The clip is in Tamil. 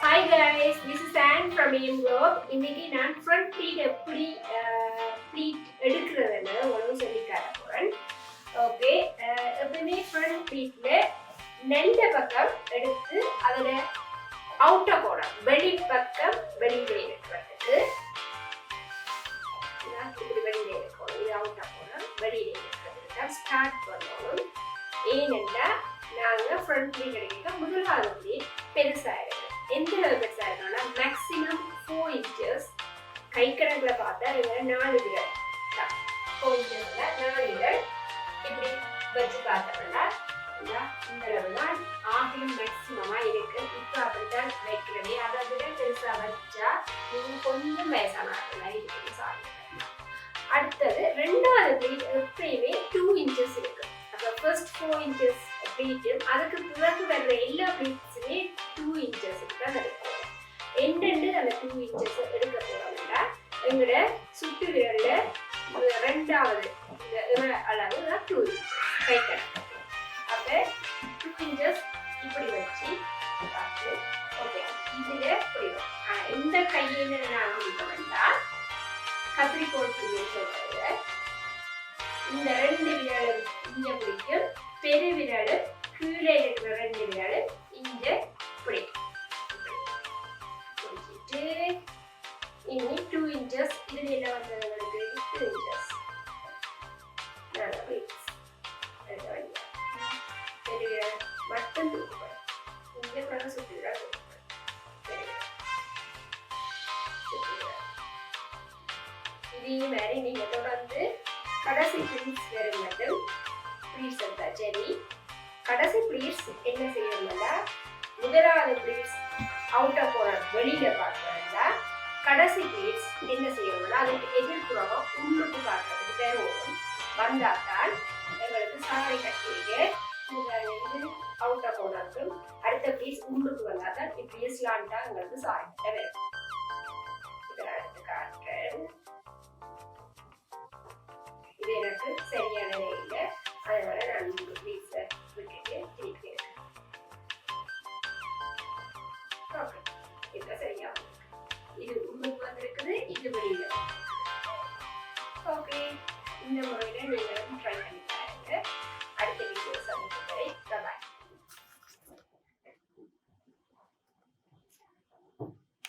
Hi guys, this is Anne from AM Globe. இன்னைக்கு நான் front pleat எப்படி pleat எடுக்கிறதுன்னு உங்களுக்கு சொல்லி காட்ட போறேன். ஓகே, எப்பவுமே front pleatல நெல்ல பக்கம் எடுத்து அதோட அவுட்டர் கோணம் வெளி பக்கம் வெளியிலே இருக்கிறதுக்கு இப்படி வெளியிலே இருக்கணும். இது அவுட்டர் கோணம் வெளியிலே இருக்கிறதுக்கு தான் ஸ்டார்ட் பண்ணணும். ஏனென்றா நாங்கள் ஃப்ரண்ட் ப்ளீட் எடுக்க முதலாவது ப்ளீட் பெருசாக இருக்கு. எந்த அளவு பெருசாக இருக்கணும்னா மேக்ஸிமம் 4 இன்ச்சஸ். கை கணக்கில் பார்த்தா இதில் 4 விரல் 4 இன்ச்சஸ்ல 4 விரல் இப்படி வச்சு பார்த்தோம்னா இந்த அளவு தான் ஆகியும் மேக்ஸிமமாக இருக்கு. இப்போ அப்படித்தான் வைக்கிறதே. அதை விட பெருசாக வச்சா நீங்கள் கொஞ்சம் வயசான மாதிரி இருக்குது சாப்பிடுங்க. அடுத்தது ரெண்டாவது ப்ளீட் எப்பயுமே 2 இன்ச்சஸ் இருக்கு. அப்போ ஃபர்ஸ்ட் 4 இன்ச்சஸ் ப்ளீட்டும் அதுக்கு பிறகு வர்ற எல்லா ப்ளீட்ஸுமே 2 இன்ச்சஸ் தான் இருக்கும். எண்டெண்டு அந்த 2 இன்ச்சஸ் எடுக்க போகிறோம்னா எங்களோட சுட்டு விரல்ல ரெண்டாவது இந்த அளவு தான் 2 இன்ச்சஸ் கை கணக்கு. அப்போ 2 இன்ச்சஸ் இப்படி வச்சு பார்த்து ஓகே இதில் இப்படி இந்த கையில் நான் முடிக்க வேண்டாம். கத்திரிக்கோள் சொல்றது இந்த 2 விரலும் இங்க பிடிக்கும், பெரு விரலும் கீழே இருக்கிற 2 விரலும் இங்க பிடிக்கும். பிடிச்சிட்டு இனி 2 இன்ச்சஸ் இதுல என்ன வந்தது உங்களுக்கு 2 இன்ச்சஸ் பெரு விரல் மட்டும் தூக்கப்படும். இங்க பிறகு சுட்டு விரல் இதே மாதிரி நீங்க தொடர்ந்து கடைசி ப்ளீட்ஸ் வரும் மட்டும் ப்ளீட்ஸ் எடுத்தா சரி. கடைசி ப்ளீட்ஸ் என்ன செய்யணும்னா முதலாவது ப்ளீட்ஸ் அவுட்டர் கோணம் வெளியில பார்க்கறதா. கடைசி ப்ளீட்ஸ் என்ன செய்யணும்னா அதுக்கு எதிர்ப்புறமாக உள்ளுக்கு பார்க்கறதுக்கு பெறுவோம் வந்தாத்தான் எங்களுக்கு சாரி கட்டிட்டு அவுட்டர் கோணத்தும் அடுத்த ப்ளீட்ஸ் உள்ளுக்கு வந்தாதான் இப்படி ஸ்லாண்டா எங்களுக்கு சாரி கட்ட வரும். இதெல்லாம் எடுத்து காட்டுறேன். இது எனக்கு சரியான இல்லை, அதனால நான்